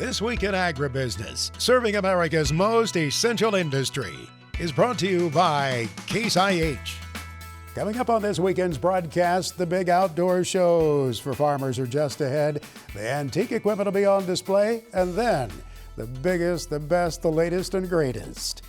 This Week in Agribusiness, serving America's most essential industry, is brought to you by Case IH. Coming up on this weekend's broadcast, the big outdoor shows for farmers are just ahead. The antique equipment will be on display, and then the biggest, the best, the latest and greatest.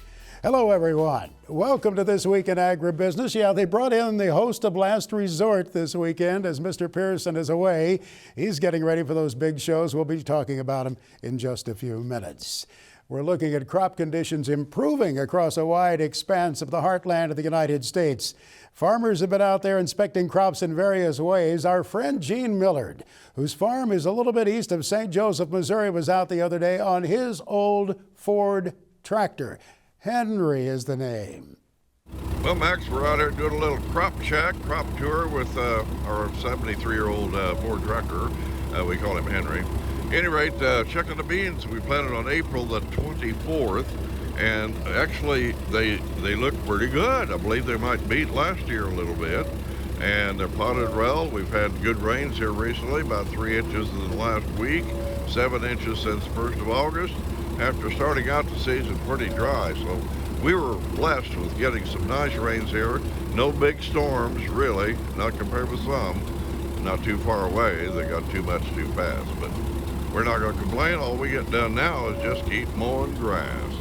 Hello, everyone. Welcome to This Week in Agribusiness. Yeah, they brought in the host of Last Resort this weekend as Mr. Pearson is away. He's getting ready for those big shows. We'll be talking about them in just a few minutes. We're looking at crop conditions improving across a wide expanse of the heartland of the United States. Farmers have been out there inspecting crops in various ways. Our friend Gene Millard, whose farm is a little bit east of St. Joseph, Missouri, was out the other day on his old Ford tractor. Henry is the name. Well, Max, we're out here doing a little crop tour with our 73-year-old Ford tractor. We call him Henry. Any rate, checking the beans, we planted on April the 24th, and actually they look pretty good. I believe they might beat last year a little bit, and they're potted well. We've had good rains here recently, about 3 inches in the last week, 7 inches since the 1st of August. After starting out the season pretty dry, so we were blessed with getting some nice rains here. No big storms, really, not compared with some. Not too far away, they got too much too fast, but we're not going to complain. All we get done now is just keep mowing grass.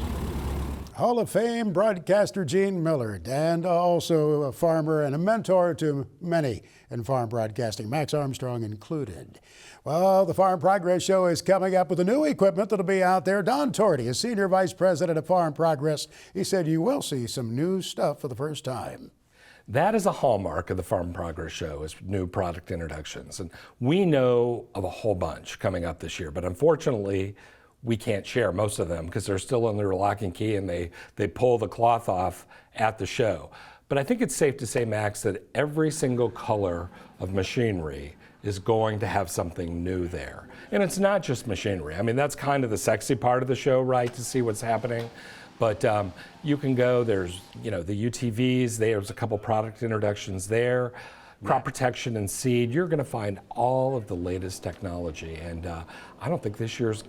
Hall of Fame broadcaster Gene Millard, and also a farmer and a mentor to many in farm broadcasting, Max Armstrong included. Well, the Farm Progress Show is coming up with the new equipment that'll be out there. Don Torty is Senior Vice President of Farm Progress. He said you will see some new stuff for the first time. That is a hallmark of the Farm Progress Show, is new product introductions. And we know of a whole bunch coming up this year, but unfortunately, we can't share most of them because they're still under lock and key and they pull the cloth off at the show. But I think it's safe to say, Max, that every single color of machinery is going to have something new there. And it's not just machinery. I mean, that's kind of the sexy part of the show, right, to see what's happening. But you can go, there's, the UTVs, there's a couple product introductions there, crop protection and seed. You're gonna find all of the latest technology. And I don't think this year's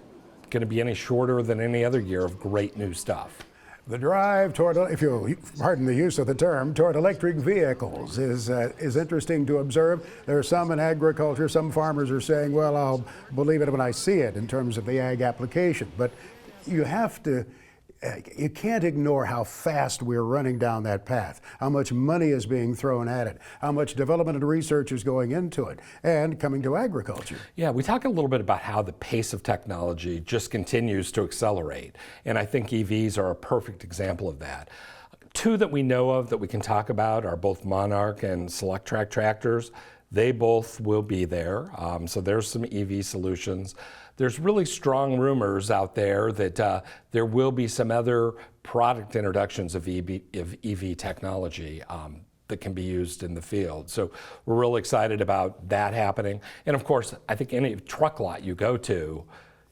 gonna be any shorter than any other year of great new stuff. The drive toward, if you pardon the use of the term, toward electric vehicles is interesting to observe. There are some in agriculture, some farmers are saying, well, I'll believe it when I see it in terms of the ag application. But you can't ignore how fast we're running down that path, how much money is being thrown at it, how much development and research is going into it, and coming to agriculture. Yeah, we talk a little bit about how the pace of technology just continues to accelerate, and I think EVs are a perfect example of that. Two that we know of that we can talk about are both Monarch and Solectrac tractors. They both will be there, so there's some EV solutions. There's really strong rumors out there that there will be some other product introductions of EV technology that can be used in the field. So we're really excited about that happening. And of course, I think any truck lot you go to,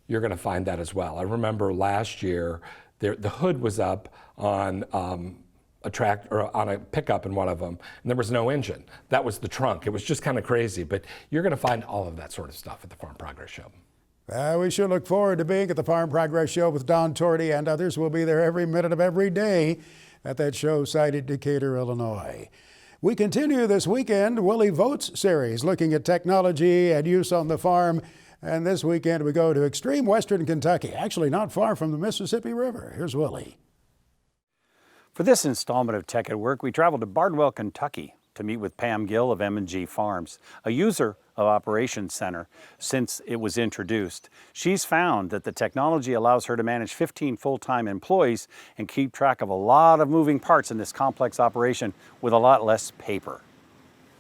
you're going to find that as well. I remember last year, the hood was up on a tractor, on a pickup in one of them, and there was no engine. That was the trunk. It was just kind of crazy, but you're going to find all of that sort of stuff at the Farm Progress Show. We sure look forward to being at the Farm Progress Show with Don Torty and others. We'll be there every minute of every day at that show site in Decatur, Illinois. We continue this weekend Willie Votes series, looking at technology and use on the farm. And this weekend we go to extreme western Kentucky, actually not far from the Mississippi River. Here's Willie. For this installment of Tech at Work, we traveled to Bardwell, Kentucky to meet with Pam Gill of M&G Farms, a user of Operations Center since it was introduced. She's found that the technology allows her to manage 15 full-time employees and keep track of a lot of moving parts in this complex operation with a lot less paper.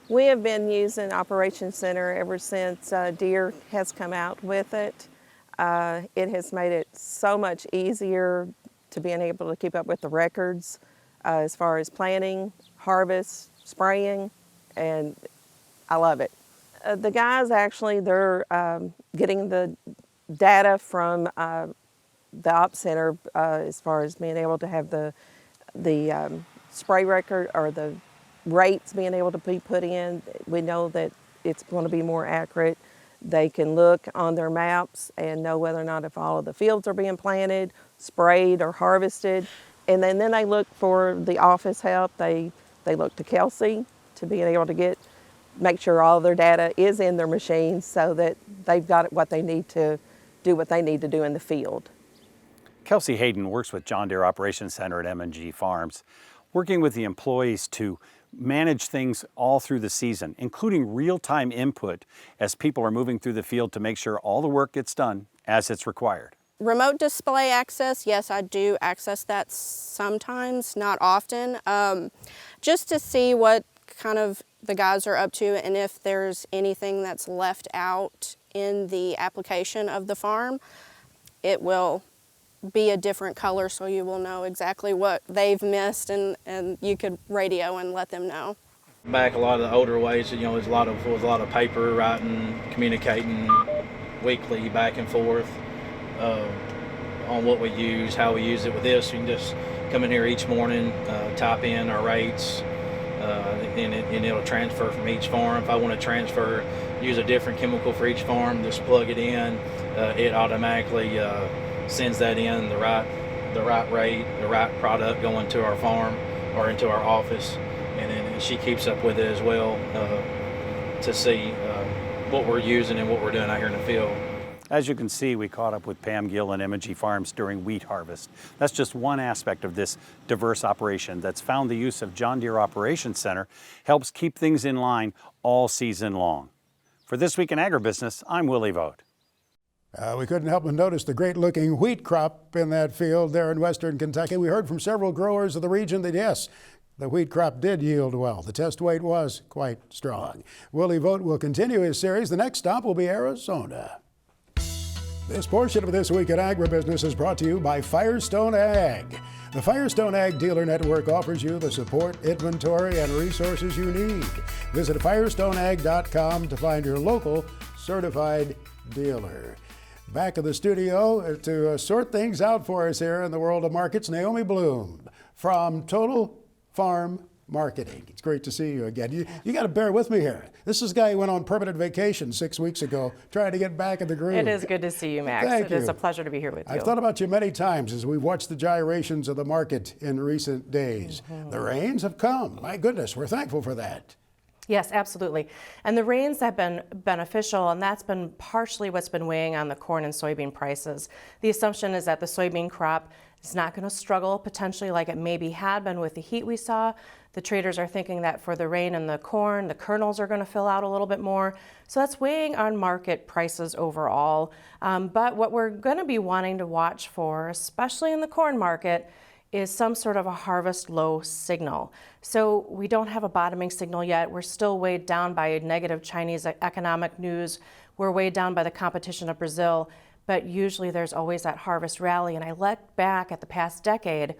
We have been using Operations Center ever since Deere has come out with it. It has made it so much easier to being able to keep up with the records as far as planting, harvest, spraying, and I love it. The guys actually, they're getting the data from the Ops Center as far as being able to have the spray record or the rates being able to be put in. We know that it's going to be more accurate. They can look on their maps and know whether or not if all of the fields are being planted, sprayed, or harvested. And then they look for the office help. They look to Kelsey to being able to make sure all of their data is in their machines so that they've got what they need to do what they need to do in the field. Kelsey Hayden works with John Deere Operations Center at M&G Farms, working with the employees to manage things all through the season, including real-time input as people are moving through the field to make sure all the work gets done as it's required. Remote display access, yes, I do access that sometimes, not often, just to see what kind of the guys are up to and if there's anything that's left out in the application of the farm. It will be a different color so you will know exactly what they've missed, and you could radio and let them know. Back a lot of the older ways, you know, was a lot of paper writing, communicating weekly back and forth on what we use, how we use it. With this, you can just come in here each morning, type in our rates, and it'll transfer from each farm. If I want to use a different chemical for each farm, just plug it in. It automatically sends that in the right rate, the right product going to our farm or into our office, and then she keeps up with it as well to see what we're using and what we're doing out here in the field. As you can see, we caught up with Pam Gill and M&G Farms during wheat harvest. That's just one aspect of this diverse operation that's found the use of John Deere Operations Center helps keep things in line all season long. For This Week in Agribusiness, I'm Willie Vogt. We couldn't help but notice the great-looking wheat crop in that field there in western Kentucky. We heard from several growers of the region that, yes, the wheat crop did yield well. The test weight was quite strong. Willie Vogt will continue his series. The next stop will be Arizona. This portion of This Week in Agribusiness is brought to you by Firestone Ag. The Firestone Ag Dealer Network offers you the support, inventory, and resources you need. Visit firestoneag.com to find your local certified dealer. Back in the studio to sort things out for us here in the world of markets, Naomi Bloom from Total Farm Marketing. It's great to see you again. You got to bear with me here. This is a guy who went on permanent vacation 6 weeks ago, trying to get back in the groove. It is good to see you, Max. Thank you. It is a pleasure to be here with you. I've thought about you many times as we've watched the gyrations of the market in recent days. The rains have come. My goodness, we're thankful for that. Yes, absolutely. And the rains have been beneficial, and that's been partially what's been weighing on the corn and soybean prices. The assumption is that the soybean crop is not going to struggle potentially like it maybe had been with the heat we saw. The traders are thinking that for the rain and the corn, the kernels are going to fill out a little bit more. So that's weighing on market prices overall. But what we're going to be wanting to watch for, especially in the corn market, is some sort of a harvest low signal. So we don't have a bottoming signal yet. We're still weighed down by negative Chinese economic news. We're weighed down by the competition of Brazil, but usually there's always that harvest rally. And I look back at the past decade,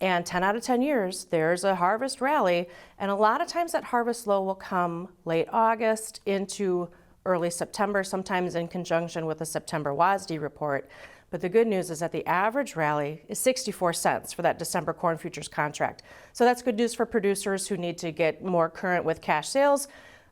and 10 out of 10 years, there's a harvest rally. And a lot of times that harvest low will come late August into early September, sometimes in conjunction with the September WASDE report. But the good news is that the average rally is 64 cents for that December corn futures contract. So that's good news for producers who need to get more current with cash sales.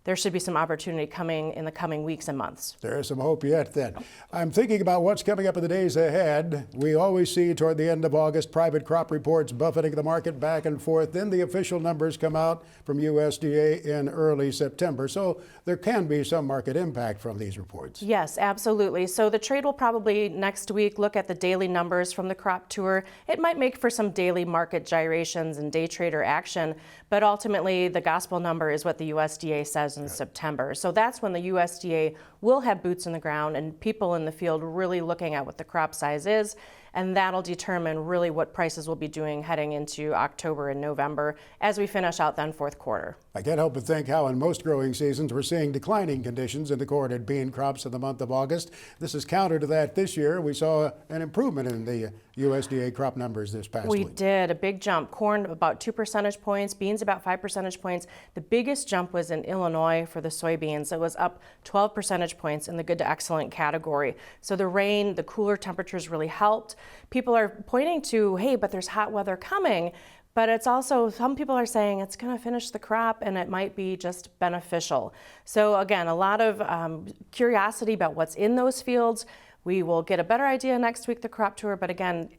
There should be some opportunity coming in the coming weeks and months. There is some hope yet then. I'm thinking about what's coming up in the days ahead. We always see toward the end of August private crop reports buffeting the market back and forth. Then the official numbers come out from USDA in early September. So there can be some market impact from these reports. Yes, absolutely. So the trade will probably next week look at the daily numbers from the crop tour. It might make for some daily market gyrations and day trader action, but ultimately the gospel number is what the USDA says in September. So that's when the USDA will have boots in the ground and people in the field really looking at what the crop size is, and that'll determine really what prices will be doing heading into October and November as we finish out then fourth quarter. I can't help but think how in most growing seasons we're seeing declining conditions in the corn and bean crops in the month of August. This is counter to that this year. We saw an improvement in the USDA crop numbers this past week. We did, a big jump. Corn about 2 percentage points, beans about 5 percentage points. The biggest jump was in Illinois for the soybeans. It was up 12 percentage points in the good to excellent category. So the rain, the cooler temperatures really helped. People are pointing to, hey, but there's hot weather coming. But it's also, some people are saying it's going to finish the crop and it might be just beneficial. So again, a lot of curiosity about what's in those fields. We will get a better idea next week, the crop tour, but again,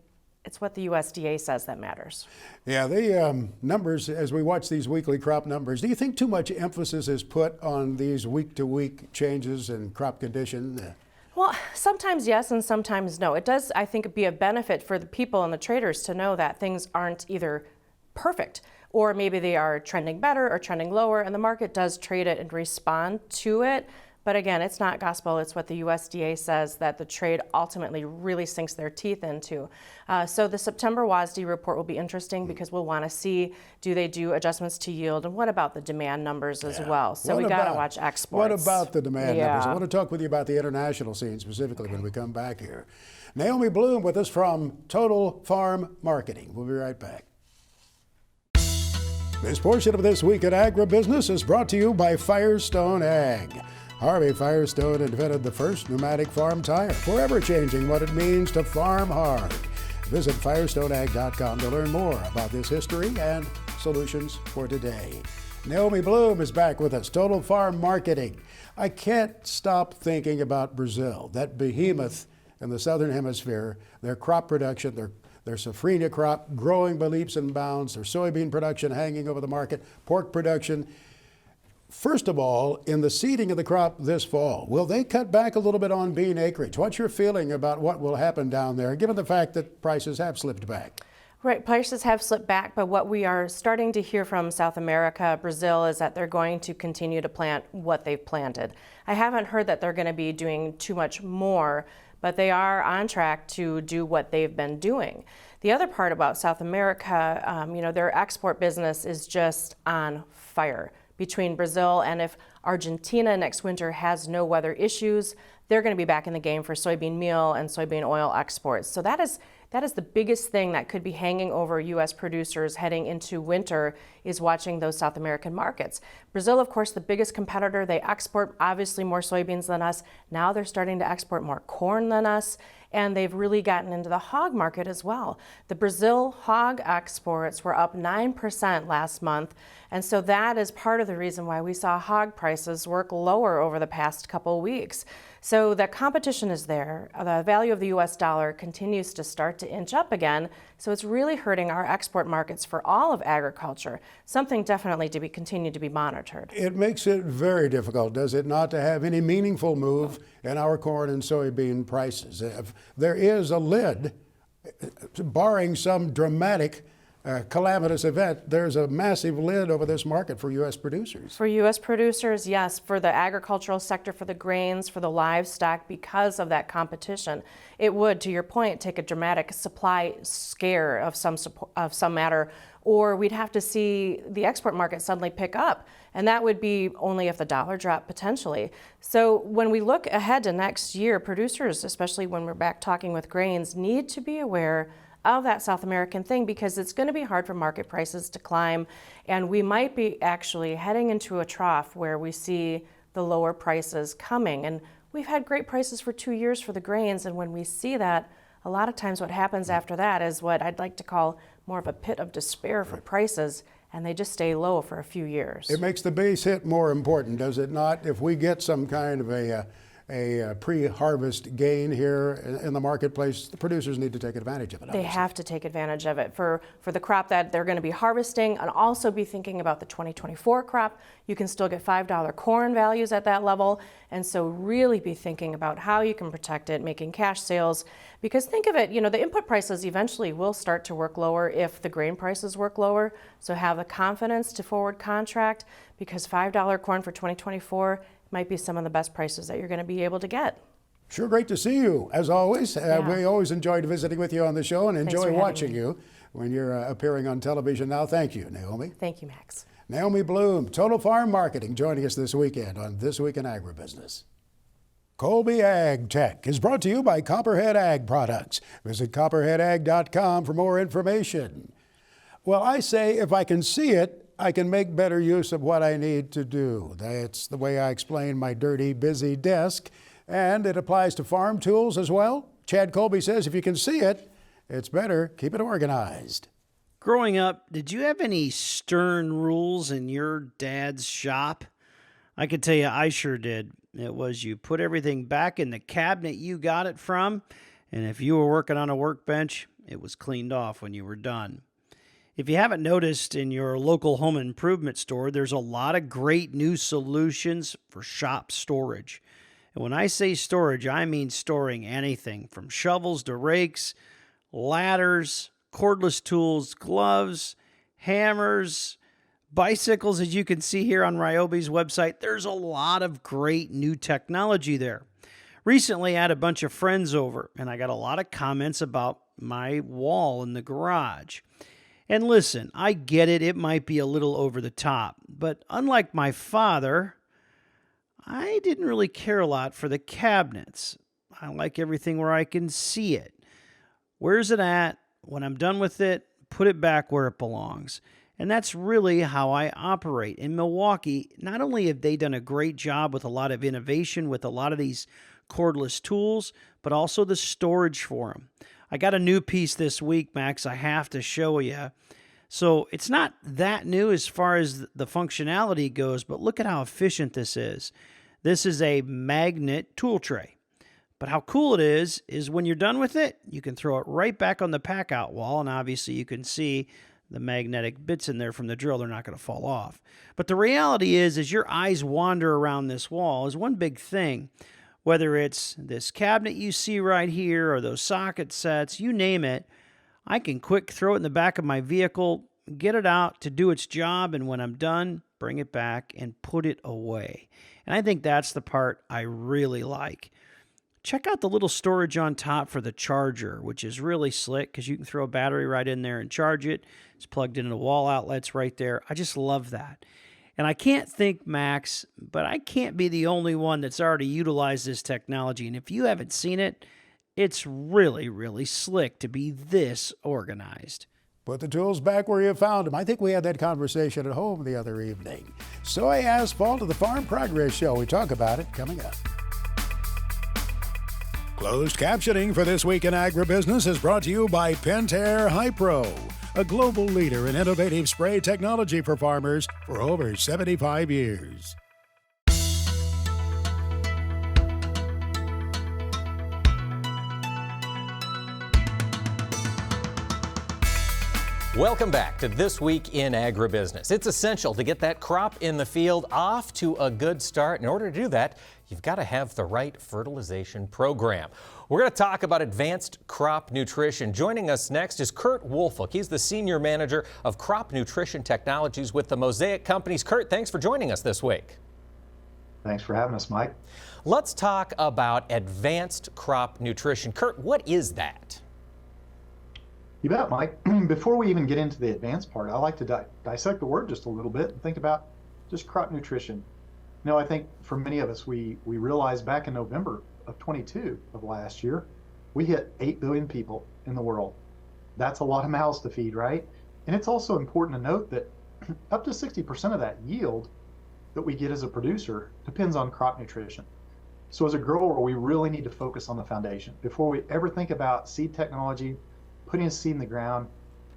it's what the USDA says that matters. Yeah, the numbers, as we watch these weekly crop numbers, do you think too much emphasis is put on these week-to-week changes in crop condition? Well, sometimes yes and sometimes no. It does, I think, be a benefit for the people and the traders to know that things aren't either perfect or maybe they are trending better or trending lower, and the market does trade it and respond to it. But again, it's not gospel. It's what the USDA says that the trade ultimately really sinks their teeth into. So the September WASDE report will be interesting because we'll want to see, do they do adjustments to yield, and what about the demand numbers as well? So we got to watch exports. What about the demand numbers? I want to talk with you about the international scene specifically when we come back here. Naomi Bloom with us from Total Farm Marketing. We'll be right back. This portion of This Week in Agribusiness is brought to you by Firestone Ag. Harvey Firestone invented the first pneumatic farm tire, forever changing what it means to farm hard. Visit firestoneag.com to learn more about this history and solutions for today. Naomi Bloom is back with us, Total Farm Marketing. I can't stop thinking about Brazil, that behemoth in the southern hemisphere, their crop production, their safrinha crop growing by leaps and bounds, their soybean production hanging over the market, pork production. First of all, in the seeding of the crop this fall, will they cut back a little bit on bean acreage? What's your feeling about what will happen down there, given the fact that prices have slipped back? Right, prices have slipped back, but what we are starting to hear from South America, Brazil, is that they're going to continue to plant what they've planted. I haven't heard that they're going to be doing too much more, but they are on track to do what they've been doing. The other part about South America, their export business is just on fire. Between Brazil and if Argentina next winter has no weather issues, they're going to be back in the game for soybean meal and soybean oil exports. So that is the biggest thing that could be hanging over U.S. producers heading into winter, is watching those South American markets. Brazil, of course, the biggest competitor. They export obviously more soybeans than us. Now they're starting to export more corn than us. And they've really gotten into the hog market as well. The Brazil hog exports were up 9% last month. And so that is part of the reason why we saw hog prices work lower over the past couple weeks. So the competition is there. The value of the US dollar continues to start to inch up again. So it's really hurting our export markets for all of agriculture, something definitely to be continued to be monitored. It makes it very difficult, does it not, to have any meaningful move in our corn and soybean prices. If there is a lid, barring some dramatic calamitous event, there's a massive lid over this market for U.S. producers. For U.S. producers, yes. For the agricultural sector, for the grains, for the livestock, because of that competition, it would, to your point, take a dramatic supply scare of some matter, or we'd have to see the export market suddenly pick up. And that would be only if the dollar dropped potentially. So when we look ahead to next year, producers, especially when we're back talking with grains, need to be aware of that South American thing, because it's going to be hard for market prices to climb, and we might be actually heading into a trough where we see the lower prices coming. And we've had great prices for 2 years for the grains, and when we see that, a lot of times what happens after that is what I'd like to call more of a pit of despair for prices, and they just stay low for a few years. It makes the base hit more important, does it not? If we get some kind of a pre-harvest gain here in the marketplace, the producers need to take advantage of it. They have to take advantage of it for the crop that they're going to be harvesting, and also be thinking about the 2024 crop. You can still get $5 corn values at that level, and so really be thinking about how you can protect it, making cash sales. Because think of it, the input prices eventually will start to work lower if the grain prices work lower. So have the confidence to forward contract, because $5 corn for 2024 might be some of the best prices that you're going to be able to get. Sure, great to see you, as always. We always enjoyed visiting with you on the show and enjoy watching you when you're appearing on television now. Thank you, Naomi. Thank you, Max. Naomi Bloom, Total Farm Marketing, joining us this weekend on This Week in Agribusiness. Colby Ag Tech is brought to you by Copperhead Ag Products. Visit copperheadag.com for more information. Well, I say if I can see it, I can make better use of what I need to do. That's the way I explain my dirty, busy desk, and it applies to farm tools as well. Chad Colby says if you can see it, it's better keep it organized. Growing up, did you have any stern rules in your dad's shop? I could tell you I sure did. It was you put everything back in the cabinet you got it from, and if you were working on a workbench, it was cleaned off when you were done. If you haven't noticed, in your local home improvement store, there's a lot of great new solutions for shop storage. And when I say storage, I mean storing anything from shovels to rakes, ladders, cordless tools, gloves, hammers, bicycles, as you can see here on Ryobi's website. There's a lot of great new technology there. Recently, I had a bunch of friends over, and I got a lot of comments about my wall in the garage. And listen, I get it, it might be a little over the top, but unlike my father, I didn't really care a lot for the cabinets. I like everything where I can see it. Where's it at? When I'm done with it, put it back where it belongs. And that's really how I operate. In Milwaukee, not only have they done a great job with a lot of innovation with a lot of these cordless tools, but also the storage for them. I got a new piece this week, Max, I have to show you. So it's not that new as far as the functionality goes, but look at how efficient this is. This is a magnet tool tray. But how cool it is when you're done with it, you can throw it right back on the pack-out wall, and obviously you can see the magnetic bits in there from the drill. They're not going to fall off. But the reality is, as your eyes wander around this wall, is one big thing. Whether it's this cabinet you see right here or those socket sets, you name it, I can quick throw it in the back of my vehicle, get it out to do its job, and when I'm done, bring it back and put it away. And I think that's the part I really like. Check out the little storage on top for the charger, which is really slick because you can throw a battery right in there and charge it. It's plugged into the wall outlets right there. I just love that. And I can't think, Max, but I can't be the only one that's already utilized this technology. And if you haven't seen it, it's really, really slick to be this organized. Put the tools back where you found them. I think we had that conversation at home the other evening. Soy asphalt of the Farm Progress Show. We talk about it coming up. Closed captioning for This Week in Agribusiness is brought to you by Pentair Hypro, a global leader in innovative spray technology for farmers for over 75 years. Welcome back to This Week in Agribusiness. It's essential to get that crop in the field off to a good start. In order to do that, you've got to have the right fertilization program. We're going to talk about advanced crop nutrition. Joining us next is Kurt Wolfuk. He's the Senior Manager of Crop Nutrition Technologies with the Mosaic Companies. Kurt, thanks for joining us this week. Thanks for having us, Mike. Let's talk about advanced crop nutrition. Kurt, what is that? You bet, Mike. Before we even get into the advanced part, I like to dissect the word just a little bit and think about just crop nutrition. You know, I think for many of us, we realized back in November of 22 of last year, we hit 8 billion people in the world. That's a lot of mouths to feed, right? And it's also important to note that up to 60% of that yield that we get as a producer depends on crop nutrition. So as a grower, we really need to focus on the foundation. Before we ever think about seed technology, putting a seed in the ground,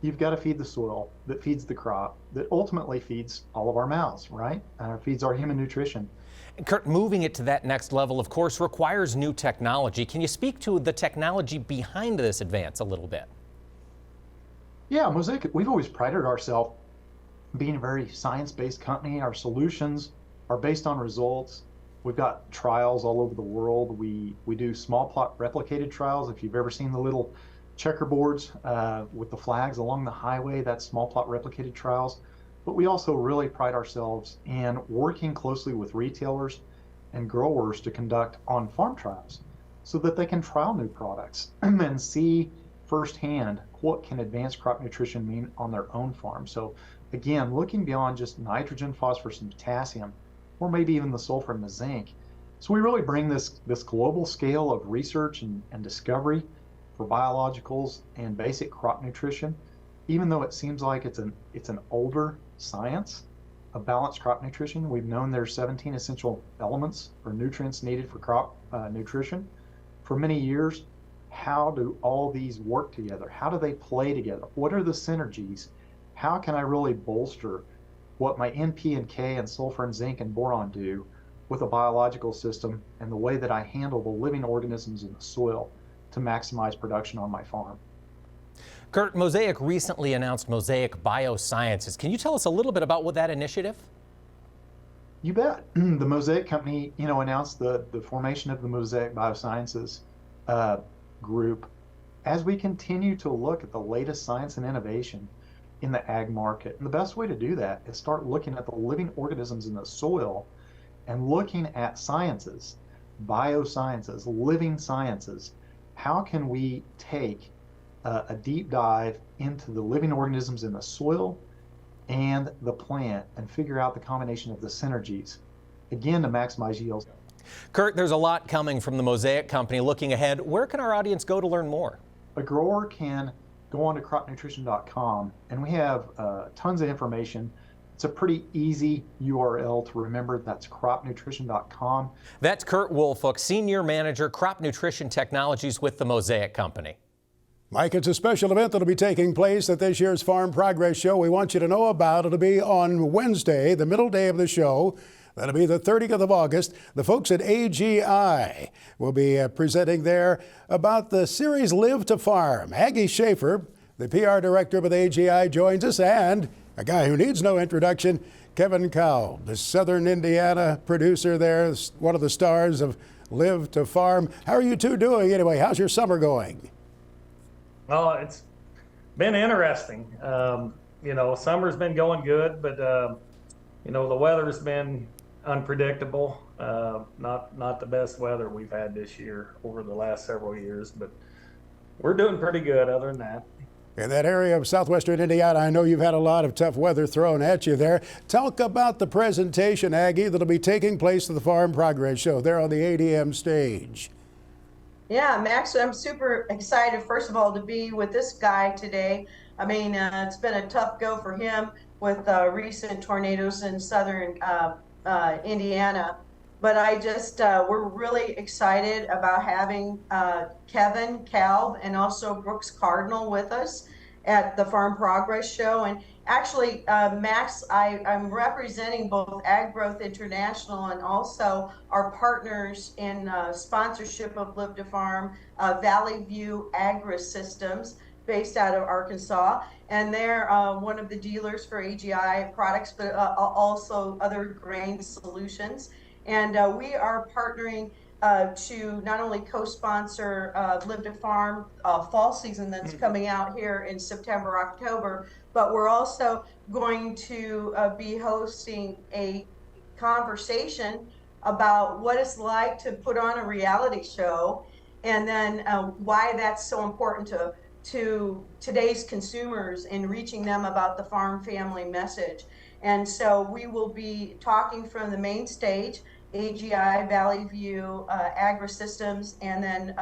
you've got to feed the soil that feeds the crop, that ultimately feeds all of our mouths, right? Feeds our human nutrition. And Kurt, moving it to that next level, of course, requires new technology. Can you speak to the technology behind this advance a little bit? Yeah, Mosaic, we've always prided ourselves being a very science-based company. Our solutions are based on results. We've got trials all over the world. We do small plot replicated trials. If you've ever seen the little checkerboards with the flags along the highway, that's small plot replicated trials. But we also really pride ourselves in working closely with retailers and growers to conduct on-farm trials so that they can trial new products and see firsthand what can advanced crop nutrition mean on their own farm. So again, looking beyond just nitrogen, phosphorus, and potassium, or maybe even the sulfur and the zinc. So we really bring this global scale of research and discovery for biologicals and basic crop nutrition, even though it seems like it's an older science of balanced crop nutrition. We've known there's 17 essential elements or nutrients needed for crop nutrition for many years. How do all these work together? How do they play together? What are the synergies? how can I really bolster what my NP and K and sulfur and zinc and boron do with a biological system and the way that I handle the living organisms in the soil to maximize production on my farm. Kurt, Mosaic recently announced Mosaic Biosciences. Can you tell us a little bit about what that initiative? You bet. The Mosaic company, announced the formation of the Mosaic Biosciences group as we continue to look at the latest science and innovation in the ag market. And the best way to do that is start looking at the living organisms in the soil and looking at sciences, biosciences, living sciences. How can we take a deep dive into the living organisms in the soil and the plant and figure out the combination of the synergies, again, to maximize yields. Kurt, there's a lot coming from the Mosaic company. Looking ahead, where can our audience go to learn more? A grower can go on to cropnutrition.com, and we have tons of information. It's a pretty easy URL to remember. That's cropnutrition.com. That's Kurt Woolfolk, Senior Manager, Crop Nutrition Technologies with the Mosaic Company. Mike, it's a special event that'll be taking place at this year's Farm Progress Show. We want you to know about it. It'll be on Wednesday, the middle day of the show. That'll be the 30th of August. The folks at AGI will be presenting there about the series Live to Farm. Aggie Schaefer, the PR director with AGI, joins us, and a guy who needs no introduction, Kevin Kalb, the Southern Indiana producer there, one of the stars of Live to Farm. How are you two doing anyway? How's your summer going? Oh, it's been interesting. Summer's been going good, but the weather's been unpredictable. Not the best weather we've had this year over the last several years, but we're doing pretty good other than that. In that area of southwestern Indiana, I know you've had a lot of tough weather thrown at you there. Talk about the presentation, Aggie, that'll be taking place at the Farm Progress Show there on the ADM stage. Yeah, Max, I'm super excited, first of all, to be with this guy today. I mean, it's been a tough go for him with recent tornadoes in southern Indiana. But we're really excited about having Kevin Kalb and also Brooks Cardinal with us at the Farm Progress Show. And actually, Max, I'm representing both Ag Growth International and also our partners in sponsorship of Live to Farm, Valley View Agri-Systems, based out of Arkansas. And they're one of the dealers for AGI products, but also other grain solutions. And we are partnering to not only co-sponsor Live to Farm fall season that's coming out here in September, October, but we're also going to be hosting a conversation about what it's like to put on a reality show, and then why that's so important to today's consumers in reaching them about the farm family message. And so we will be talking from the main stage, AGI, Valley View, Agri-Systems, and then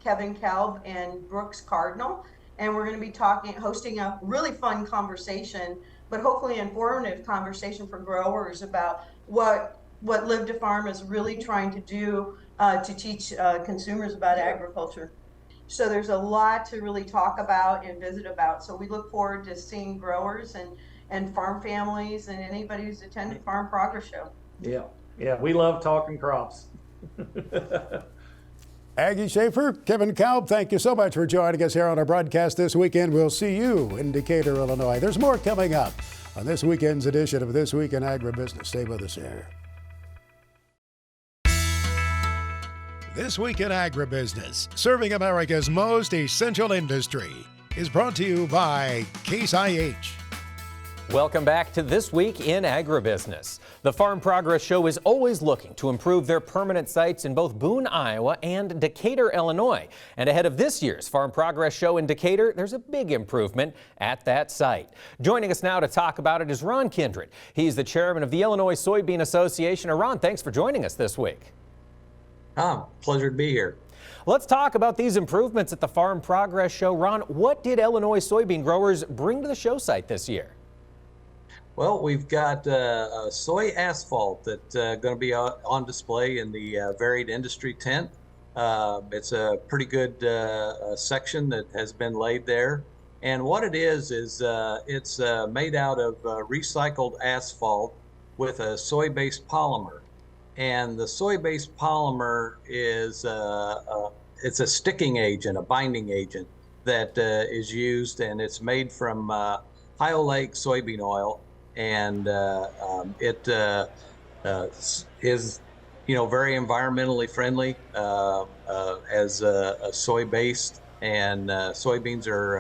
Kevin Kalb and Brooks Cardinal. And we're going to be hosting a really fun conversation, but hopefully informative conversation for growers about what Live to Farm is really trying to do to teach consumers about agriculture. So there's a lot to really talk about and visit about. So we look forward to seeing growers and farm families and anybody who's attended Farm Progress Show. Yeah, we love talking crops. Aggie Schaefer, Kevin Kalb, thank you so much for joining us here on our broadcast this weekend. We'll see you in Decatur, Illinois. There's more coming up on this weekend's edition of This Week in Agribusiness. Stay with us here. This Week in Agribusiness, serving America's most essential industry, is brought to you by Case IH. Welcome back to This Week in Agribusiness. The Farm Progress Show is always looking to improve their permanent sites in both Boone, Iowa and Decatur, Illinois. And ahead of this year's Farm Progress Show in Decatur, there's a big improvement at that site. Joining us now to talk about it is Ron Kindred. He's the chairman of the Illinois Soybean Association. Ron, thanks for joining us this week. Pleasure to be here. Let's talk about these improvements at the Farm Progress Show. Ron, what did Illinois soybean growers bring to the show site this year? Well, we've got a soy asphalt that's going to be on display in the varied industry tent. It's a pretty good section that has been laid there. And what it is it's made out of recycled asphalt with a soy-based polymer. And the soy-based polymer is it's a sticking agent, a binding agent that is used, and it's made from high-oleic soybean oil, and it is, very environmentally friendly as a soy-based, and soybeans are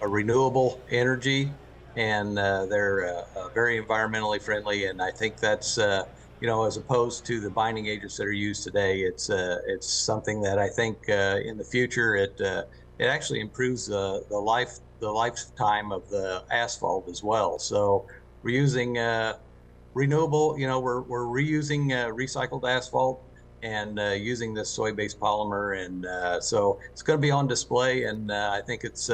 a renewable energy, and they're very environmentally friendly, and I think that's as opposed to the binding agents that are used today, it's something that I think in the future it actually improves the lifetime of the asphalt as well. So we're using renewable, we're reusing recycled asphalt and using this soy-based polymer, and so it's going to be on display, and I think it's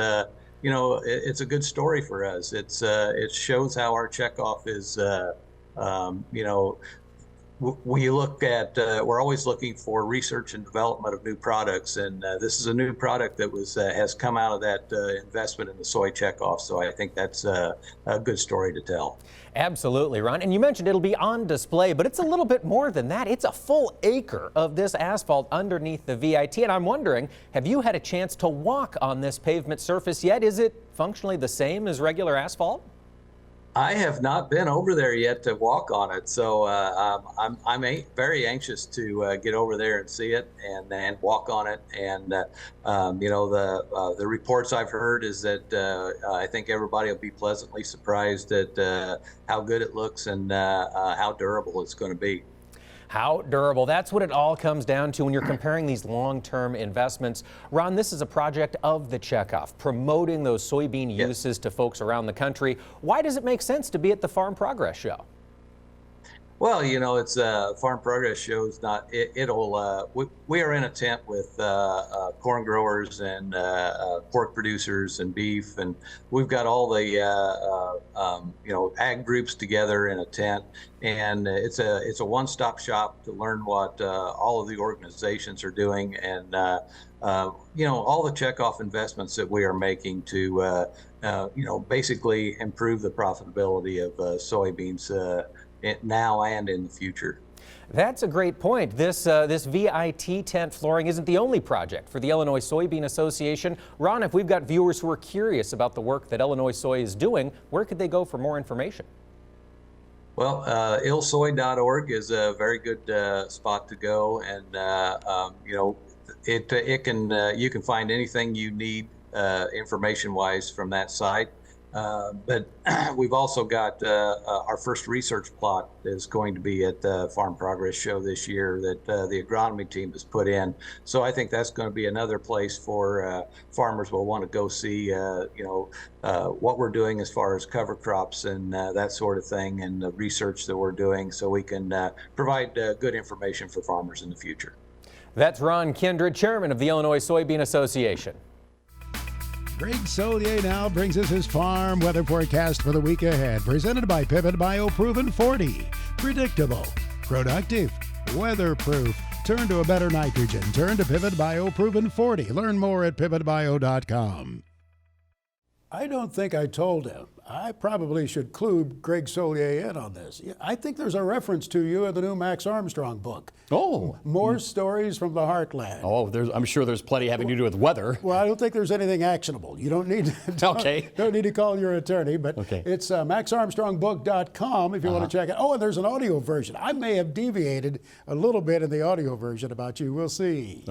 it's a good story for us. It shows how our checkoff is we look at, we're always looking for research and development of new products, and this is a new product that has come out of that investment in the soy checkoff. So I think that's a good story to tell. Absolutely, Ron. And you mentioned it'll be on display, but it's a little bit more than that. It's a full acre of this asphalt underneath the VIT. And I'm wondering, have you had a chance to walk on this pavement surface yet? Is it functionally the same as regular asphalt? I have not been over there yet to walk on it, so I'm very anxious to get over there and see it and walk on it. And the reports I've heard is that I think everybody will be pleasantly surprised at how good it looks and how durable it's going to be. How durable. That's what it all comes down to when you're comparing these long-term investments. Ron, this is a project of the checkoff, promoting those soybean uses to folks around the country. Why does it make sense to be at the Farm Progress Show? Well, it's Farm Progress Show's not, we are in a tent with corn growers and pork producers and beef, and we've got all the ag groups together in a tent, and it's a one-stop shop to learn what all of the organizations are doing, and all the checkoff investments that we are making to basically improve the profitability of soybeans now and in the future. That's a great point. This VIT tent flooring isn't the only project for the Illinois Soybean Association. Ron, if we've got viewers who are curious about the work that Illinois Soy is doing, where could they go for more information? Well, illsoy.org is a very good spot to go, and you can find anything you need information-wise from that site. But we've also got our first research plot is going to be at the Farm Progress Show this year that the agronomy team has put in. So I think that's going to be another place for farmers will want to go see, what we're doing as far as cover crops and that sort of thing, and the research that we're doing, so we can provide good information for farmers in the future. That's Ron Kindred, chairman of the Illinois Soybean Association. Greg Solier now brings us his farm weather forecast for the week ahead, presented by Pivot Bio Proven 40. Predictable, productive, weatherproof. Turn to a better nitrogen. Turn to Pivot Bio Proven 40. Learn more at pivotbio.com. I don't think I told him. I probably should clue Greg Solier in on this. I think there's a reference to you in the new Max Armstrong book. Oh. More stories from the heartland. Oh, I'm sure there's plenty having to do with weather. Well, I don't think there's anything actionable. You don't need to, don't need to call your attorney, but it's maxarmstrongbook.com if you want to check it. Oh, and there's an audio version. I may have deviated a little bit in the audio version about you. We'll see.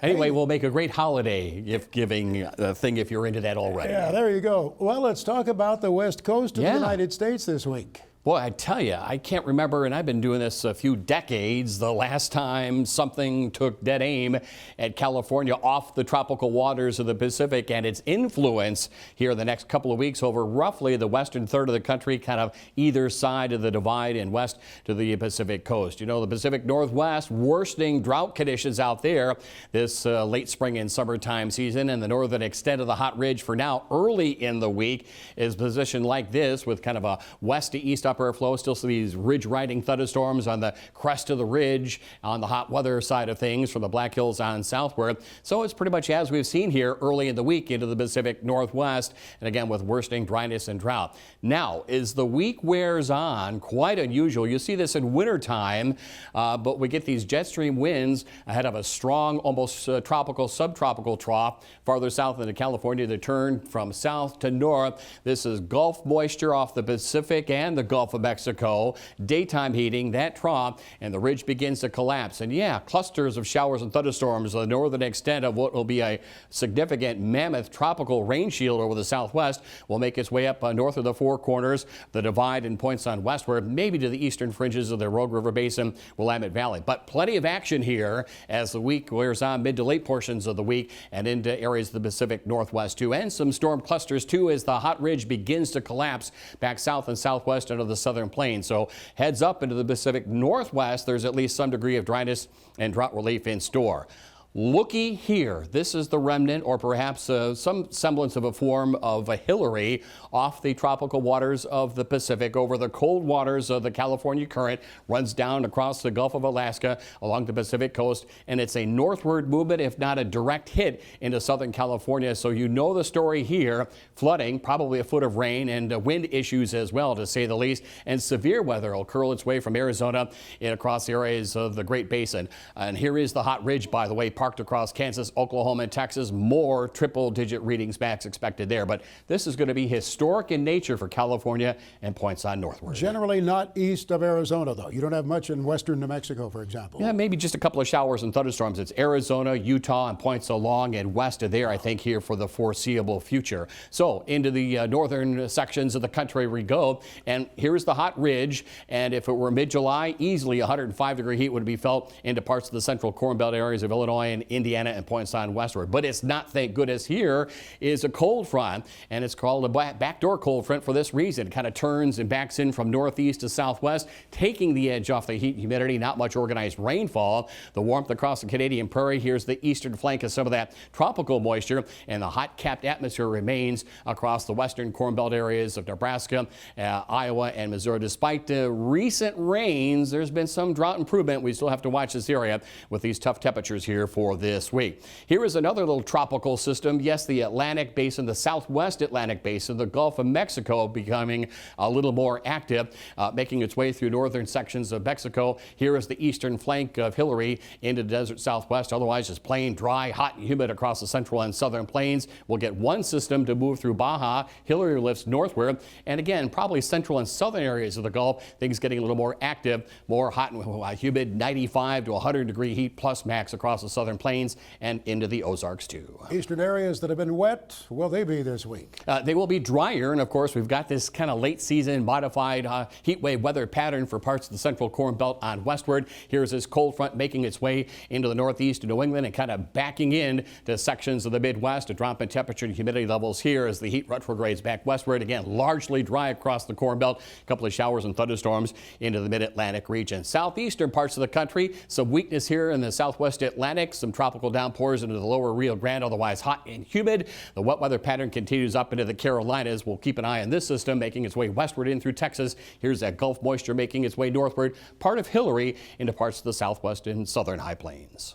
Anyway, we'll make a great holiday gift-giving thing if you're into that already. Yeah, there you go. Well, let's talk about the West Coast of the United States this week. Boy, I tell you, I can't remember, and I've been doing this a few decades, the last time something took dead aim at California off the tropical waters of the Pacific, and its influence here the next couple of weeks over roughly the western third of the country, kind of either side of the divide and west to the Pacific coast. You know, the Pacific Northwest, worsening drought conditions out there this late spring and summertime season, and the northern extent of the hot ridge for now early in the week is positioned like this with kind of a west to east upper upper air flow. Still see these ridge riding thunderstorms on the crest of the ridge on the hot weather side of things from the Black Hills on southward. So it's pretty much as we've seen here early in the week into the Pacific Northwest, and again with worsening dryness and drought. Now, as the week wears on, quite unusual. You see this in wintertime, but we get these jet stream winds ahead of a strong, almost tropical, subtropical trough farther south into California to turn from south to north. This is Gulf moisture off the Pacific and the Gulf of Mexico. Daytime heating, that trough, and the ridge begins to collapse. And yeah, clusters of showers and thunderstorms, the northern extent of what will be a significant mammoth tropical rain shield over the southwest will make its way up north of the Four Corners, the Divide, and points on westward, maybe to the eastern fringes of the Rogue River Basin, Willamette Valley. But plenty of action here as the week wears on, mid to late portions of the week, and into areas of the Pacific Northwest too, and some storm clusters too as the hot ridge begins to collapse back south and southwest into the southern plains. So heads up into the Pacific Northwest, there's at least some degree of dryness and drought relief in store. Looky here, this is the remnant or perhaps some semblance of a form of a Hillary off the tropical waters of the Pacific over the cold waters of the California current, runs down across the Gulf of Alaska along the Pacific coast, and it's a northward movement, if not a direct hit into Southern California. So you know the story here, flooding, probably a foot of rain, and wind issues as well, to say the least, and severe weather will curl its way from Arizona and across areas of the Great Basin. And here is the hot ridge, by the way, parked across Kansas, Oklahoma, and Texas. More triple-digit readings max expected there. But this is going to be historic in nature for California and points on northward. Generally not east of Arizona, though. You don't have much in western New Mexico, for example. Yeah, maybe just a couple of showers and thunderstorms. It's Arizona, Utah, and points along and west of there, I think, here for the foreseeable future. So into the northern sections of the country we go. And here's the hot ridge. And if it were mid-July, easily 105-degree heat would be felt into parts of the central Corn Belt areas of Illinois and Indiana and points on westward. But it's not, thank goodness. Here is a cold front, and it's called a backdoor cold front for this reason. It kind of turns and backs in from northeast to southwest, taking the edge off the heat and humidity. Not much organized rainfall. The warmth across the Canadian prairie. Here's the eastern flank of some of that tropical moisture, and the hot capped atmosphere remains across the western Corn Belt areas of Nebraska, Iowa, and Missouri. Despite the recent rains, there's been some drought improvement. We still have to watch this area with these tough temperatures here for this week. Here is another little tropical system. Yes, the Atlantic Basin, the southwest Atlantic Basin, the Gulf of Mexico becoming a little more active, making its way through northern sections of Mexico. Here is the eastern flank of Hillary into the desert southwest. Otherwise, just plain dry, hot, and humid across the central and southern plains. We'll get one system to move through Baja. Hillary lifts northward. And again, probably central and southern areas of the Gulf, things getting a little more active, more hot and humid, 95 to 100-degree heat plus max across the southern plains and into the Ozarks too. Eastern areas that have been wet, will they be this week? They will be drier, and of course we've got this kind of late season modified heat wave weather pattern for parts of the central Corn Belt on westward. Here's this cold front making its way into the northeast of New England and kind of backing in to sections of the Midwest. A drop in temperature and humidity levels here as the heat retrogrades back westward. Again, largely dry across the Corn Belt. A couple of showers and thunderstorms into the mid-Atlantic region. Southeastern parts of the country, some weakness here in the southwest Atlantic, some tropical downpours into the lower Rio Grande, otherwise hot and humid. The wet weather pattern continues up into the Carolinas. We'll keep an eye on this system making its way westward in through Texas. Here's that Gulf moisture making its way northward, part of Hillary into parts of the southwest and southern high plains.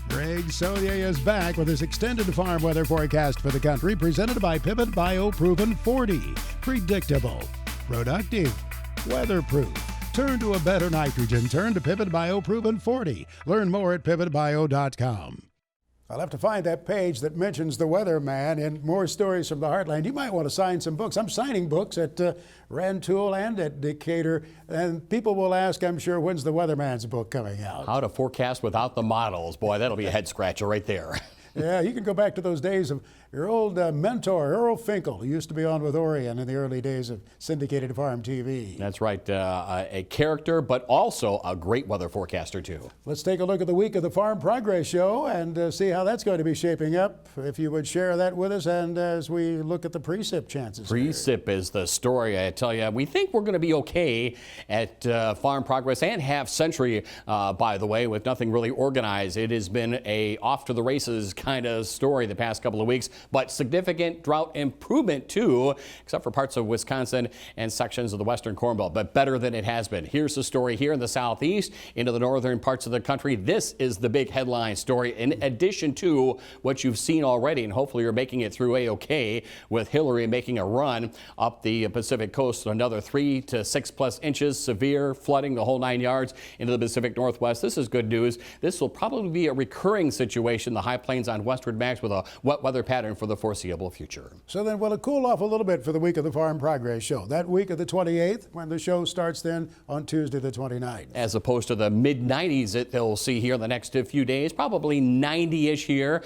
Greg Solier is back with his extended farm weather forecast for the country, presented by Pivot BioProven 40. Predictable, productive, weatherproof. Turn to a better nitrogen. Turn to Pivot BioProven 40. Learn more at pivotbio.com. I'll have to find that page that mentions the weatherman in More Stories from the Heartland. You might want to sign some books. I'm signing books at Rantoul and at Decatur, and people will ask, I'm sure, when's the weatherman's book coming out? How to forecast without the models. Boy, that'll be a head scratcher right there. Yeah, you can go back to those days of your old mentor, Earl Finkel, who used to be on with Orion in the early days of syndicated farm TV. That's right, a character, but also a great weather forecaster, too. Let's take a look at the week of the Farm Progress Show and see how that's going to be shaping up. If you would share that with us, and as we look at the precip chances. Precip is the story, I tell you. We think we're going to be okay at Farm Progress and Half Century, by the way, with nothing really organized. It has been a off to the races kind of story the past couple of weeks, but significant drought improvement too, except for parts of Wisconsin and sections of the western Corn Belt, but better than it has been. Here's the story here in the southeast into the northern parts of the country. This is the big headline story in addition to what you've seen already, and hopefully you're making it through A-OK with Hillary making a run up the Pacific coast. Another 3 to 6+ inches, severe flooding, the whole 9 yards into the Pacific Northwest. This is good news. This will probably be a recurring situation, the high plains on westward max, with a wet weather pattern for the foreseeable future. So then will it cool off a little bit for the week of the Farm Progress Show? That week of the 28th, when the show starts then on Tuesday the 29th. As opposed to the mid-90s that they'll see here in the next few days, probably 90-ish here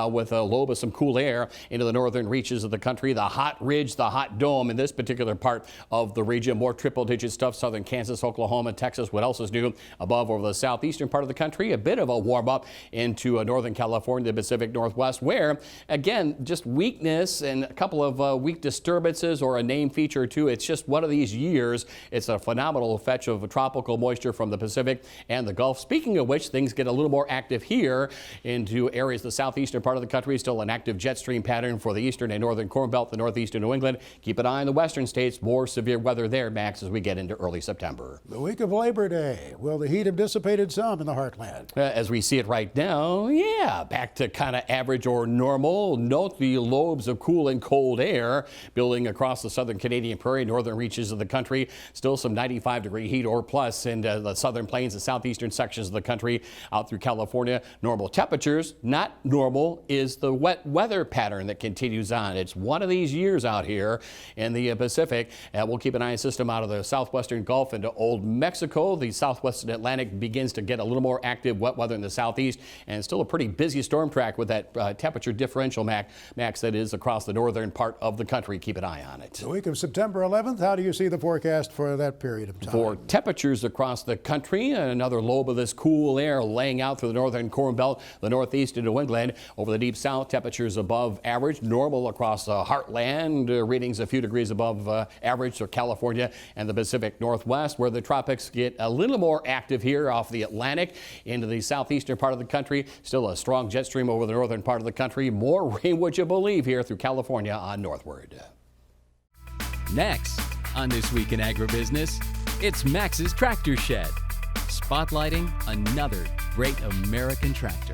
with a lobe of some cool air into the northern reaches of the country. The hot ridge, the hot dome in this particular part of the region. More triple-digit stuff, southern Kansas, Oklahoma, Texas. What else is new above over the southeastern part of the country? A bit of a warm-up into northern California, the Pacific Northwest, where, again, just weakness and a couple of weak disturbances or a name feature or two. It's just one of these years. It's a phenomenal fetch of tropical moisture from the Pacific and the Gulf. Speaking of which, things get a little more active here into areas, the southeastern part of the country. Still an active jet stream pattern for the eastern and northern Corn Belt, the northeast and New England. Keep an eye on the western states. More severe weather there, Max, as we get into early September. The week of Labor Day. Will the heat have dissipated some in the heartland? As we see it right now, yeah, back to kind of average or normal. Note the lobes of cool and cold air building across the southern Canadian prairie, northern reaches of the country. Still some 95-degree heat or plus in the southern plains and southeastern sections of the country out through California. Normal temperatures. Not normal is the wet weather pattern that continues on. It's one of these years out here in the Pacific. We'll keep an eye on system out of the southwestern Gulf into Old Mexico. The southwestern Atlantic begins to get a little more active wet weather in the southeast, and still a pretty busy storm track with that temperature differential, Max, that is across the northern part of the country. Keep an eye on it. The week of September 11th, how do you see the forecast for that period of time? For temperatures across the country, another lobe of this cool air laying out through the northern Corn Belt, the northeast and New England. Over the deep south, temperatures above average, normal across the heartland, readings a few degrees above average for California and the Pacific Northwest, where the tropics get a little more active here off the Atlantic into the southeastern part of the country. Still a strong jet stream over the northern part of the country. More rain, would you believe, here through California on northward. Next on This Week in Agribusiness, it's Max's Tractor Shed, spotlighting another great American tractor.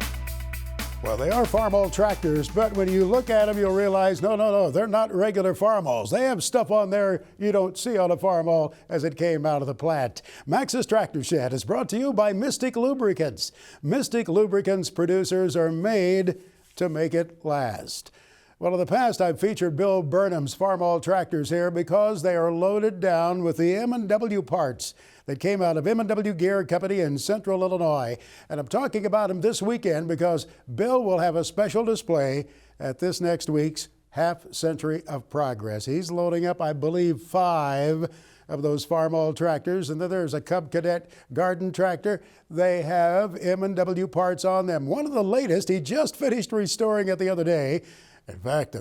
Well, they are Farmall tractors, but when you look at them, you'll realize, no, they're not regular Farmalls. They have stuff on there you don't see on a Farmall as it came out of the plant. Max's Tractor Shed is brought to you by Mystic Lubricants. Mystic Lubricants producers are made to make it last. Well, in the past, I've featured Bill Burnham's Farmall tractors here because they are loaded down with the M&W parts that came out of M&W Gear Company in Central Illinois. And I'm talking about them this weekend because Bill will have a special display at this next week's Half Century of Progress. He's loading up, I believe, 5 of those Farmall tractors, and then there's a Cub Cadet garden tractor. They have M&W parts on them. One of the latest, he just finished restoring it the other day. In fact,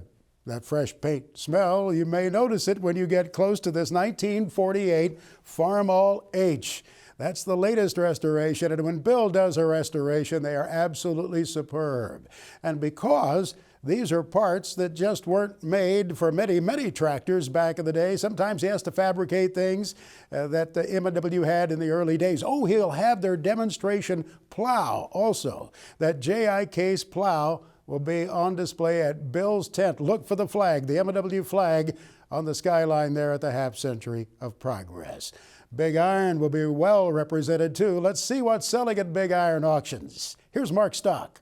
that fresh paint smell, you may notice it when you get close to this 1948 Farmall H. That's the latest restoration, and when Bill does a restoration, they are absolutely superb. And because these are parts that just weren't made for many tractors back in the day. Sometimes he has to fabricate things that the M&W had in the early days. Oh, he'll have their demonstration plow also. That J.I. Case plow will be on display at Bill's tent. Look for the flag, the M&W flag, on the skyline there at the Half Century of Progress. Big Iron will be well represented too. Let's see what's selling at Big Iron Auctions. Here's Mark Stock.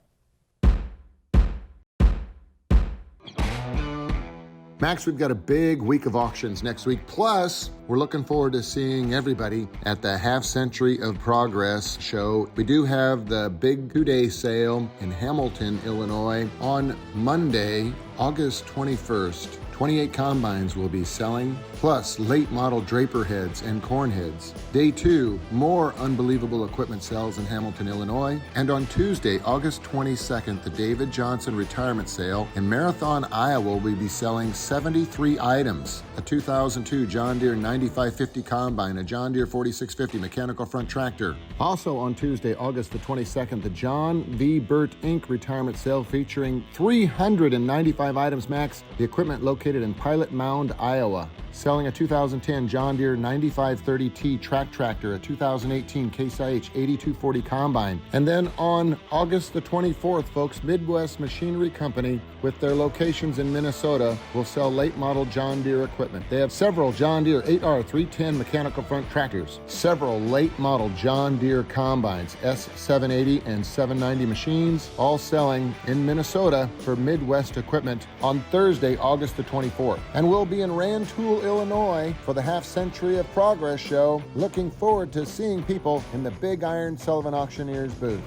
Max, we've got a big week of auctions next week. Plus, we're looking forward to seeing everybody at the Half Century of Progress show. We do have the big 2-day sale in Hamilton, Illinois on Monday, August 21st. 28 combines will be selling, plus late model draper heads and corn heads. Day 2, more unbelievable equipment sales in Hamilton, Illinois. And on Tuesday, August 22nd, the David Johnson retirement sale in Marathon, Iowa will be selling 73 items. A 2002 John Deere 9 9550 combine, a John Deere 4650 mechanical front tractor. Also on Tuesday, August the 22nd, the John V. Burt Inc. retirement sale featuring 395 items max. The equipment located in Pilot Mound, Iowa. Selling a 2010 John Deere 9530T track tractor, a 2018 Case IH 8240 combine. And then on August the 24th, folks, Midwest Machinery Company, with their locations in Minnesota, will sell late model John Deere equipment. They have several John Deere 8R310 mechanical front tractors, several late model John Deere combines, S780 and 790 machines, all selling in Minnesota for Midwest Equipment on Thursday, August the 24th. And we'll be in Rantoul, Illinois for the Half Century of Progress show. Looking forward to seeing people in the Big Iron Sullivan Auctioneers booth.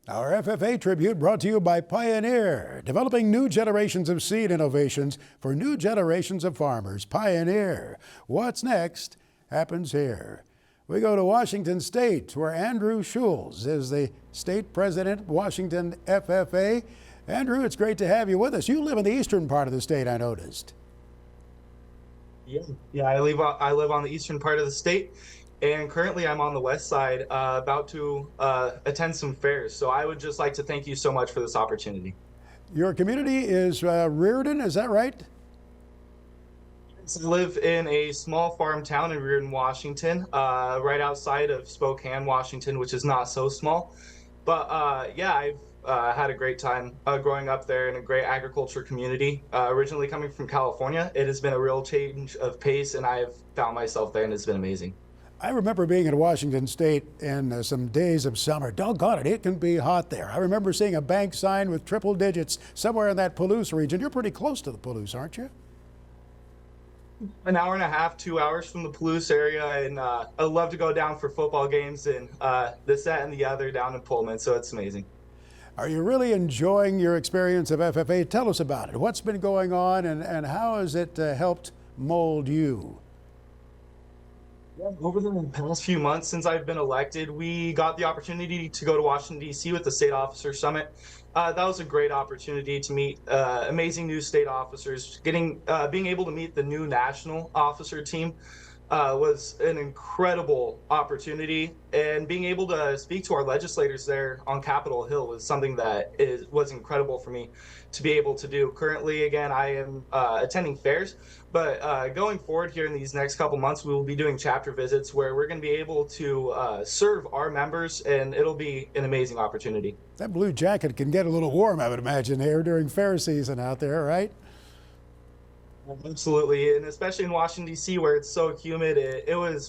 Our FFA tribute brought to you by Pioneer, developing new generations of seed innovations for new generations of farmers. Pioneer. What's next happens here. We go to Washington State, where Andrew Schulz is the state president, Washington FFA. Andrew, it's great to have you with us. You live in the eastern part of the state, I noticed. Yeah, I live on the eastern part of the state, and currently I'm on the west side, about to attend some fairs. So I would just like to thank you so much for this opportunity. Your community is Reardon, is that right? I live in a small farm town in Reardon, Washington, right outside of Spokane, Washington, which is not so small. But yeah, I've had a great time growing up there in a great agriculture community. Originally coming from California, it has been a real change of pace, and I have found myself there, and it's been amazing. I remember being in Washington State in some days of summer. Doggone it, it can be hot there. I remember seeing a bank sign with triple digits somewhere in that Palouse region. You're pretty close to the Palouse, aren't you? An hour and a half, 2 hours from the Palouse area, and I love to go down for football games and this, that, and the other down in Pullman, so it's amazing. Are you really enjoying your experience of FFA? Tell us about it. What's been going on, and how has it helped mold you? Yeah, over the past few months since I've been elected, we got the opportunity to go to Washington, D.C. with the State Officer Summit. That was a great opportunity to meet amazing new state officers. Being able to meet the new national officer team was an incredible opportunity, and being able to speak to our legislators there on Capitol Hill was something that was incredible for me to be able to do. Currently, again, I am attending fairs, but going forward here in these next couple months, we will be doing chapter visits where we're going to be able to serve our members, and it'll be an amazing opportunity. That blue jacket can get a little warm, I would imagine, here during fair season out there, right? Absolutely, and especially in Washington, D.C., where it's so humid,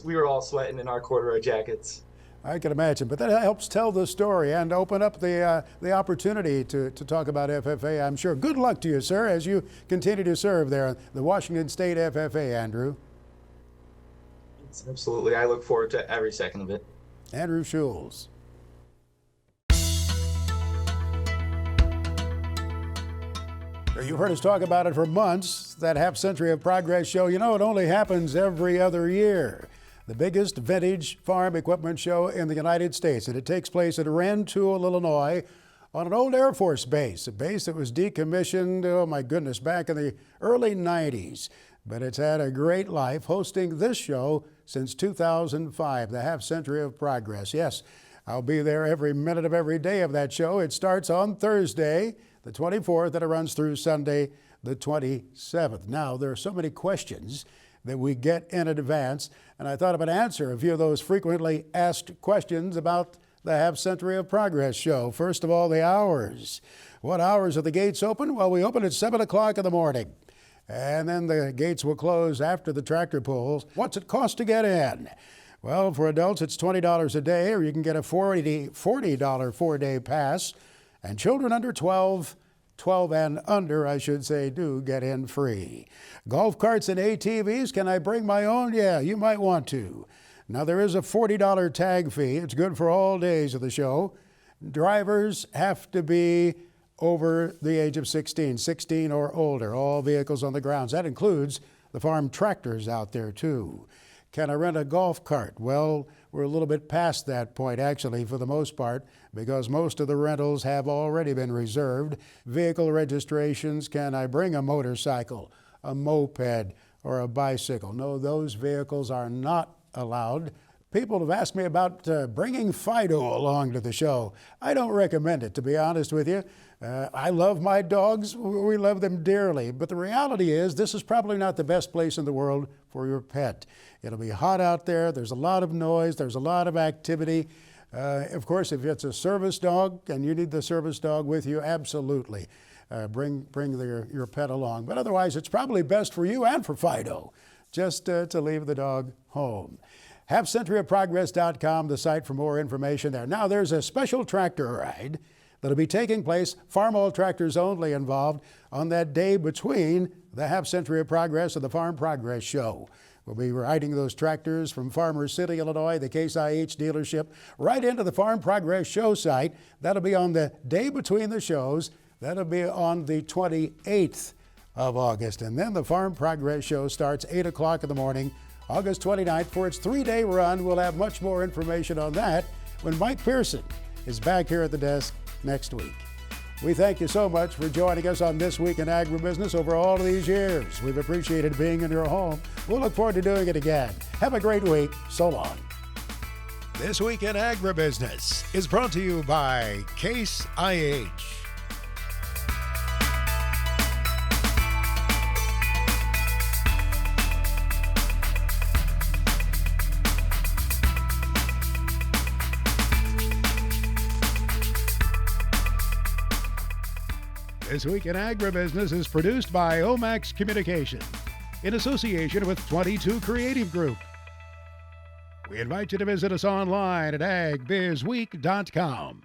we were all sweating in our corduroy jackets. I can imagine, but that helps tell the story and open up the opportunity to talk about FFA, I'm sure. Good luck to you, sir, as you continue to serve there, the Washington State FFA, Andrew. Absolutely, I look forward to every second of it. Andrew Schulz. You've heard us talk about it for months, that Half Century of Progress show. You know, it only happens every other year. The biggest vintage farm equipment show in the United States, and it takes place in Rantoul, Illinois, on an old Air Force base, a base that was decommissioned, oh my goodness, back in the early 90s. But it's had a great life, hosting this show since 2005, the Half Century of Progress. Yes, I'll be there every minute of every day of that show. It starts on Thursday, the 24th, and it runs through Sunday, the 27th. Now, there are so many questions that we get in advance, and I thought I would answer a few of those frequently asked questions about the Half Century of Progress show. First of all, the hours. What hours are the gates open? Well, we open at 7 o'clock in the morning, and then the gates will close after the tractor pulls. What's it cost to get in? Well, for adults, it's $20 a day, or you can get a $40 four-day pass. And children under 12 and under, I should say, do get in free. Golf carts and ATVs, can I bring my own? Yeah, you might want to. Now, there is a $40 tag fee. It's good for all days of the show. Drivers have to be over the age of 16 or older. All vehicles on the grounds. That includes the farm tractors out there, too. Can I rent a golf cart? Well, We're a little bit past that point, actually, for the most part, because most of the rentals have already been reserved. Vehicle registrations, can I bring a motorcycle, a moped, or a bicycle? No, those vehicles are not allowed. People have asked me about bringing Fido along to the show. I don't recommend it, to be honest with you. I love my dogs. We love them dearly. But the reality is, this is probably not the best place in the world for your pet. It'll be hot out there. There's a lot of noise. There's a lot of activity. Of course, if it's a service dog and you need the service dog with you, absolutely. Bring your pet along. But otherwise, it's probably best for you and for Fido just to leave the dog home. HalfCenturyOfProgress.com, the site for more information there. Now, there's a special tractor ride that'll be taking place, Farmall tractors only involved, on that day between the Half Century of Progress and the Farm Progress Show. We'll be riding those tractors from Farmers City, Illinois, the Case IH dealership, right into the Farm Progress Show site. That'll be on the day between the shows. That'll be on the 28th of August. And then the Farm Progress Show starts 8 o'clock in the morning, August 29th, for its 3-day run. We'll have much more information on that when Mike Pearson is back here at the desk next week. We thank you so much for joining us on This Week in Agribusiness over all of these years. We've appreciated being in your home. We'll look forward to doing it again. Have a great week. So long. This Week in Agribusiness is brought to you by Case IH. This Week in Agribusiness is produced by Omax Communications in association with 22 Creative Group. We invite you to visit us online at agbizweek.com.